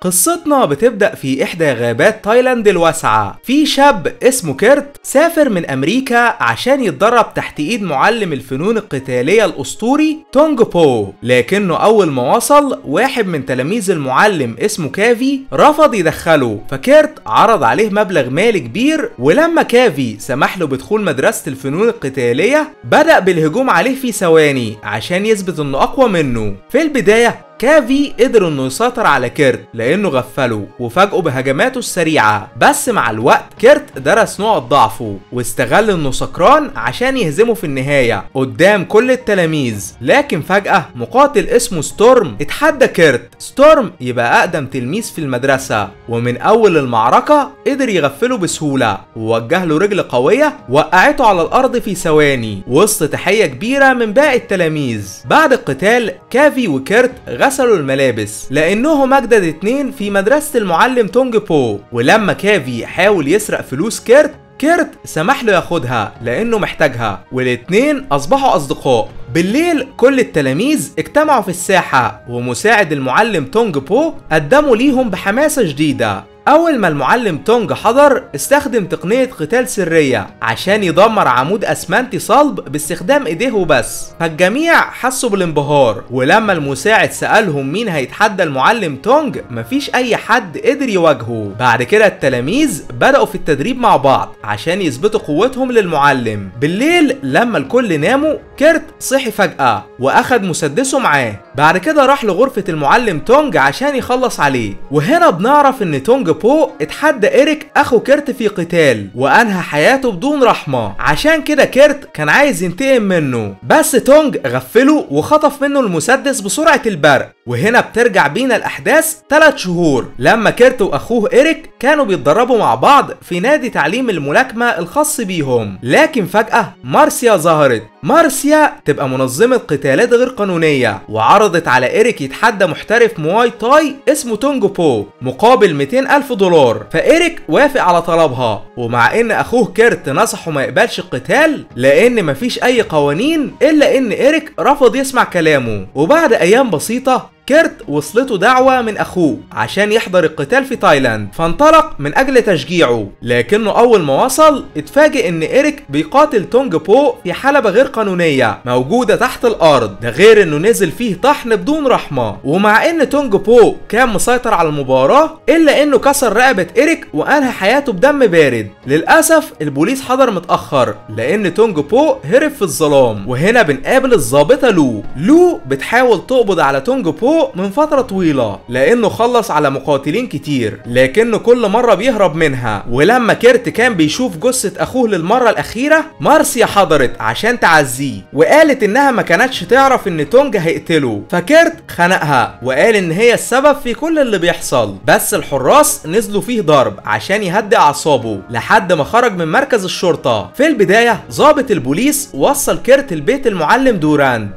قصتنا بتبدأ في إحدى غابات تايلاند الواسعة. في شاب اسمه كيرت سافر من أمريكا عشان يتدرب تحت إيد معلم الفنون القتالية الأسطوري تونج بو، لكنه أول ما وصل واحد من تلاميذ المعلم اسمه كافي رفض يدخله، فكيرت عرض عليه مبلغ مالي كبير، ولما كافي سمح له بدخول مدرسة الفنون القتالية بدأ بالهجوم عليه في ثواني عشان يثبت إنه أقوى منه. في البداية كافي قدر انه يسيطر على كيرت لانه غفله وفاجئه بهجماته السريعه، بس مع الوقت كيرت درس نقط ضعفه واستغل انه سكران عشان يهزمه في النهايه قدام كل التلاميذ. لكن فجاه مقاتل اسمه ستورم اتحدى كيرت. ستورم يبقى اقدم تلميذ في المدرسه، ومن اول المعركه قدر يغفله بسهوله ووجه له رجل قويه وقعته على الارض في ثواني وسط تحيه كبيره من باقي التلاميذ. بعد القتال كافي وكيرت غسلوا الملابس لانهم اجدد اتنين في مدرسة المعلم تونج بو، ولما كافي حاول يسرق فلوس كيرت سمح له ياخدها لانه محتاجها، والاتنين اصبحوا اصدقاء. بالليل كل التلاميذ اجتمعوا في الساحة ومساعد المعلم تونج بو قدموا ليهم بحماسة شديدة. أول ما المعلم تونج حضر استخدم تقنية قتال سرية عشان يدمر عمود أسمنتي صلب باستخدام إيديه وبس، فالجميع حسوا بالانبهار. ولما المساعد سألهم مين هيتحدى المعلم تونج مفيش أي حد قدر يواجهه. بعد كده التلاميذ بدأوا في التدريب مع بعض عشان يثبتوا قوتهم للمعلم. بالليل لما الكل ناموا كيرت صحي فجأة وأخد مسدسه معاه. بعد كده راح لغرفة المعلم تونج عشان يخلص عليه، وهنا بنعرف إن تونج بو اتحدى إيريك أخو كيرت في قتال وأنهى حياته بدون رحمة، عشان كده كيرت كان عايز ينتقم منه، بس تونج غفله وخطف منه المسدس بسرعة البرق. وهنا بترجع بينا الأحداث 3 شهور لما كيرت وأخوه إيريك كانوا بيتدربوا مع بعض في نادي تعليم الملاكمة الخاص بيهم. لكن فجأة مارسيا ظهرت. مارسيا تبقى منظمة قتالات غير قانونية، وعرضت على إيريك يتحدى محترف مواي تاي اسمه تونج بو مقابل 200,000 دولار، فإيريك وافق على طلبها. ومع إن أخوه كيرت نصحه ما يقبلش القتال لأن مفيش أي قوانين، إلا إن إيريك رفض يسمع كلامه. وبعد أيام بسيطة كيرت وصلته دعوة من أخوه عشان يحضر القتال في تايلاند، فانطلق من أجل تشجيعه. لكنه أول ما وصل اتفاجئ إن إيريك بيقاتل تونج بو في حلبة غير قانونية موجودة تحت الأرض، ده غير إنه نزل فيه طحن بدون رحمة. ومع إن تونج بو كان مسيطر على المباراة إلا إنه كسر رقبة إيريك وأنهى حياته بدم بارد. للأسف البوليس حضر متأخر لأن تونج بو هرب في الظلام. وهنا بنقابل الضابطة لو بتحاول تقبض على تونج بو من فترة طويلة لأنه خلص على مقاتلين كتير، لكنه كل مرة بيهرب منها. ولما كيرت كان بيشوف جثة أخوه للمرة الأخيرة مارسيا حضرت عشان تعزيه وقالت إنها ما كانتش تعرف إن تونج هيقتله، فكيرت خنقها وقال إن هي السبب في كل اللي بيحصل. بس الحراس نزلوا فيه ضرب عشان يهدي أعصابه لحد ما خرج من مركز الشرطة. في البداية ضابط البوليس وصل كيرت البيت المعلم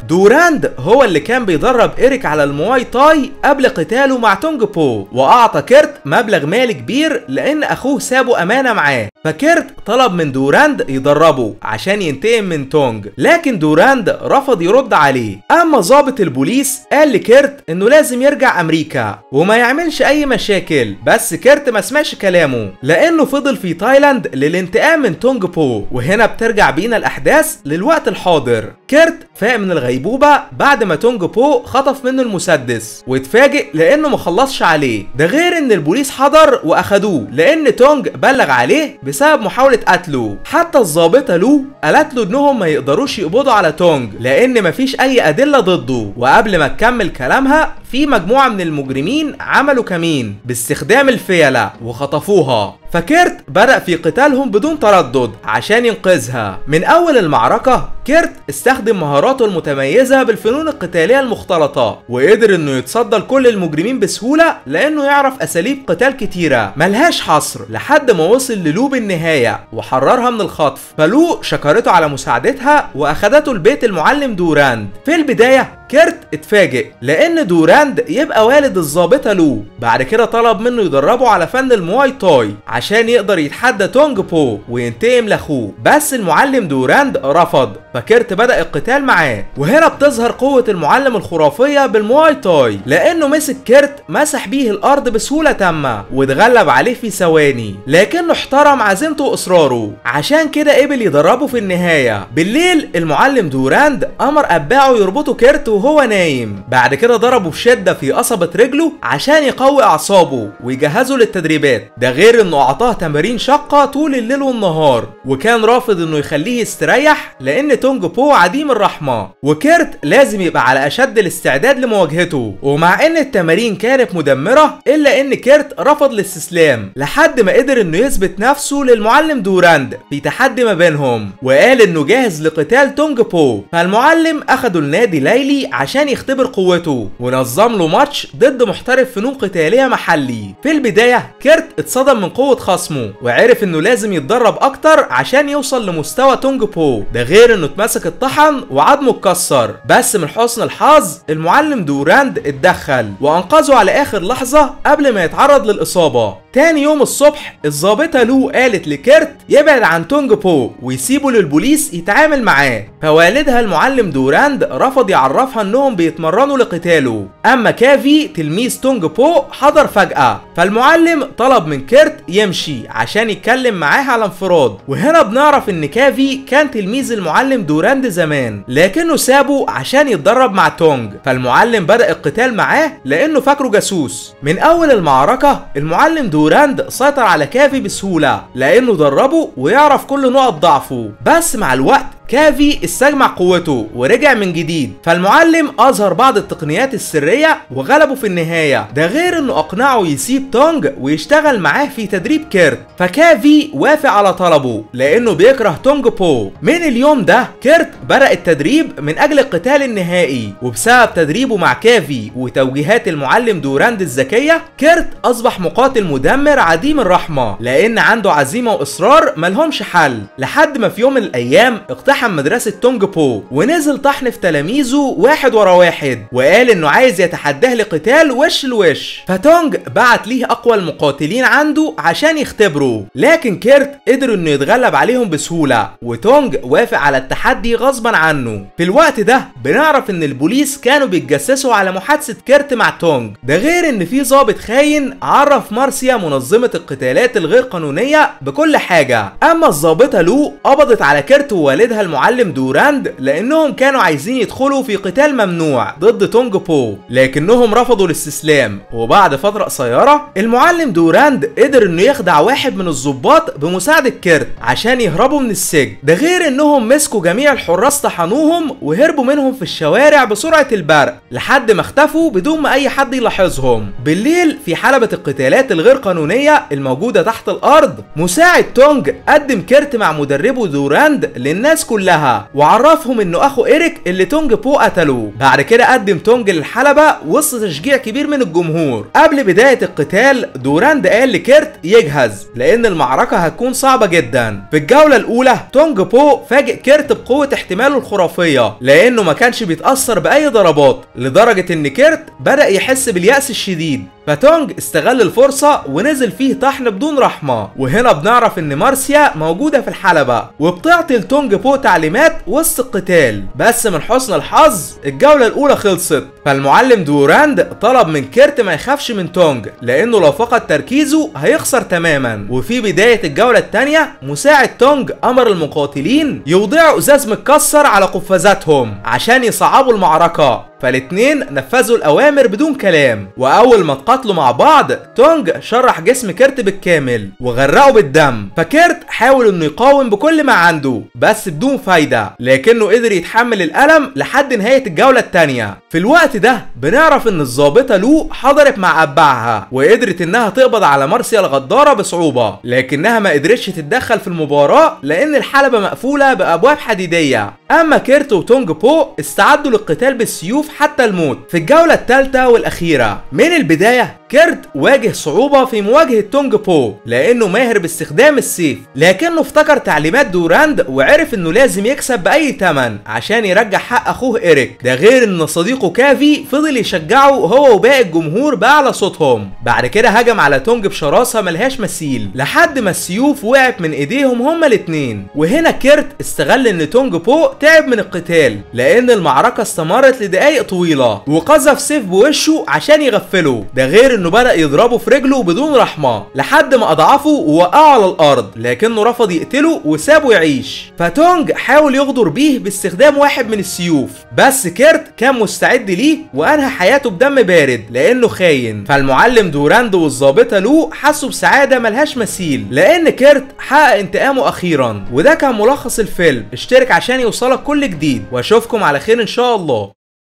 دوراند هو اللي كان بيدرب إيريك على المواي تاي قبل قتاله مع تونج بو، واعطى كيرت مبلغ مالي كبير لان اخوه سابه امانه معاه. فكيرت طلب من دوراند يدربه عشان ينتقم من تونج، لكن دوراند رفض يرد عليه. اما ضابط البوليس قال لكيرت انه لازم يرجع امريكا وما يعملش اي مشاكل، بس كيرت ما سمعش كلامه لانه فضل في تايلاند للانتقام من تونج بو. وهنا بترجع بينا الاحداث للوقت الحاضر. كيرت فاق من الغيبوبه بعد ما تونج بو خطف منه المسدس واتفاجئ لانه ما خلصش عليه، ده غير ان البوليس حضر واخدوه لان تونج بلغ عليه بسبب محاولة قتله. حتى الضابطة لو قالت له انهم ما يقدروش يقبضوا على تونج لان مفيش اي ادلة ضده. وقبل ما تكمل كلامها في مجموعة من المجرمين عملوا كمين باستخدام الفيلة وخطفوها، فكيرت بدأ في قتالهم بدون تردد عشان ينقذها. من أول المعركة كيرت استخدم مهاراته المتميزة بالفنون القتالية المختلطة وقدر إنه يتصدى لكل المجرمين بسهولة لأنه يعرف أساليب قتال كتيرة ملهاش حصر، لحد ما وصل للو بالنهاية وحررها من الخطف. فلو شكرته على مساعدتها وأخدته لبيت المعلم دوراند. في البداية كيرت اتفاجئ لأن دوراند يبقى والد الضابطة لو. بعد كده طلب منه يدربه على فن المواي تاي عشان يقدر يتحدى تونج بو وينتقم لاخوه، بس المعلم دوراند رفض فكيرت بدأ القتال معاه. وهنا بتظهر قوة المعلم الخرافية بالمواي تاي، لانه مسك كيرت مسح بيه الارض بسهولة تامة واتغلب عليه في ثواني، لكنه احترم عزيمته واصراره، عشان كده قبل يدربه في النهاية. بالليل المعلم دوراند امر اتباعه يربطوا كيرت وهو نايم، بعد كده ضربه بشدة في قصبة رجله عشان يقوي اعصابه ويجهزه للتدريبات. ده غير انه اعطاه تمارين شاقة طول الليل والنهار، وكان رافض انه يخليه يستريح لان تونج بو عديم الرحمة، وكيرت لازم يبقى على اشد الاستعداد لمواجهته. ومع ان التمارين كانت مدمرة الا ان كيرت رفض الاستسلام لحد ما قدر انه يثبت نفسه للمعلم دوراند في تحدي ما بينهم، وقال انه جاهز لقتال تونج بو. فالمعلم اخده لنادي ليلي عشان يختبر قوته، ونظم له ماتش ضد محترف فنون قتالية محلي. في البداية كيرت اتصدم من قوة خصمه وعرف انه لازم يتدرب اكتر عشان يوصل لمستوى تونج بو، ده غير انه اتمسك الطحن وعظمه اتكسر. بس من حسن الحظ المعلم دوراند اتدخل وانقذه على اخر لحظة قبل ما يتعرض للاصابة. تاني يوم الصبح الظابطة لو قالت لكيرت يبعد عن تونج بو ويسيبه للبوليس يتعامل معاه، فوالدها المعلم دوراند رفض يعرفها انهم بيتمرنوا لقتاله. اما كافي تلميذ تونج بو حضر فجأة، فالمعلم طلب من كيرت يمشي عشان يتكلم معاه على انفراد. وهنا بنعرف ان كافي كان تلميذ المعلم دوراند زمان، لكنه سابه عشان يتدرب مع تونج. فالمعلم بدأ القتال معاه لانه فاكره جاسوس. من اول المعركة المعلم دوراند سيطر على كافي بسهولة لانه دربه ويعرف كل نقط ضعفه، بس مع الوقت كافي استجمع قوته ورجع من جديد. فالمعلم اظهر بعض التقنيات السرية وغلبه في النهاية، ده غير انه اقنعه يسيب تونج ويشتغل معاه في تدريب كيرت. فكافي وافق على طلبه لانه بيكره تونج بو. من اليوم ده كيرت بدأ التدريب من اجل القتال النهائي، وبسبب تدريبه مع كافي وتوجيهات المعلم دوراند الذكية كيرت اصبح مقاتل مدمر عديم الرحمة، لان عنده عزيمة واصرار ملهمش حل. لحد ما في يوم من الايام اقتحم مدرسة تونج بو ونزل طحن في تلاميذه واحد ورا واحد، وقال انه عايز يتحداه لقتال وش لوش. فتونج بعت ليه اقوى المقاتلين عنده عشان يختبره، لكن كيرت قدر انه يتغلب عليهم بسهولة، وتونج وافق على التحدي غصبا عنه. في الوقت ده بنعرف ان البوليس كانوا بيتجسسوا على محادثة كيرت مع تونج، ده غير ان في ضابط خاين عرف مارسيا منظمة القتالات الغير قانونية بكل حاجة. اما الضابطة لو قبضت على كيرت ووالدها المعلم دوراند لانهم كانوا عايزين يدخلوا في قتال ممنوع ضد تونج بو، لكنهم رفضوا الاستسلام. وبعد فترة قصيرة المعلم دوراند قدر انه يخدع واحد من الضباط بمساعدة كيرت عشان يهربوا من السجن، ده غير انهم مسكوا جميع الحراس طحنوهم وهربوا منهم في الشوارع بسرعة البرق لحد ما اختفوا بدون ما اي حد يلاحظهم. بالليل في حلبة القتالات الغير قانونية الموجودة تحت الارض مساعد تونج قدم كيرت مع مدربه دوراند للناس كلها وعرفهم انه اخو إيريك اللي تونج بو قتله. بعد كده قدم تونج للحلبة وسط تشجيع كبير من الجمهور. قبل بداية القتال دوراند قال لكيرت يجهز لان المعركة هتكون صعبة جدا. في الجولة الاولى تونج بو فاجئ كيرت بقوة احتماله الخرافية لانه ما كانش بيتأثر باي ضربات، لدرجة ان كيرت بدأ يحس باليأس الشديد. فتونج استغل الفرصة ونزل فيه طحن بدون رحمة. وهنا بنعرف ان مارسيا موجودة في الحلبة وبتعطي لتونج بو تعليمات وسط القتال، بس من حسن الحظ الجولة الاولى خلصت. فالمعلم دوراند طلب من كيرت ما يخافش من تونج لانه لو فقد تركيزه هيخسر تماما. وفي بداية الجولة الثانية مساعد تونج امر المقاتلين يوضعوا ازاز متكسر على قفازاتهم عشان يصعبوا المعركة، فالاتنين نفذوا الاوامر بدون كلام. واول ما اتقاتلوا مع بعض تونج شرح جسم كيرت بالكامل وغرقه بالدم. فكيرت حاول انه يقاوم بكل ما عنده بس بدون فايدة، لكنه قدر يتحمل الالم لحد نهاية الجولة التانية. في الوقت ده بنعرف ان الضابطة لو حضرت مع اتباعها وقدرت انها تقبض على مارسيا الغدارة بصعوبة، لكنها ما قدرتش تتدخل في المباراة لان الحلبة مقفولة بابواب حديدية. اما كيرت وتونج بو استعدوا للقتال بالسيوف حتى الموت في الجولة الثالثة والأخيرة. من البداية كيرت واجه صعوبة في مواجهة تونج بو لأنه ماهر باستخدام السيف، لكنه افتكر تعليمات دوراند وعرف انه لازم يكسب بأي ثمن عشان يرجع حق أخوه إيريك، ده غير ان صديقه كافي فضل يشجعه هو وباقي الجمهور بأعلى صوتهم. بعد كده هجم على تونج بشراسة ملهاش مثيل لحد ما السيوف وقعت من ايديهم هما الاتنين. وهنا كيرت استغل ان تونج بو تعب من القتال لان المعركة استمرت لدقايق طويلة، وقذف سيف بوشه عشان يغفله، ده غير انه بدأ يضربه في رجله بدون رحمة لحد ما اضعفه ووقعه على الارض، لكنه رفض يقتله وسابه يعيش. فتونج حاول يغدر بيه باستخدام واحد من السيوف، بس كيرت كان مستعد ليه وانهى حياته بدم بارد لانه خاين. فالمعلم دوراند والظابطة لو حسوا بسعادة ملهاش مثيل لان كيرت حقق انتقامه اخيرا. وده كان ملخص الفيلم، اشترك عشان يوصلك كل جديد واشوفكم على خير ان شاء الله.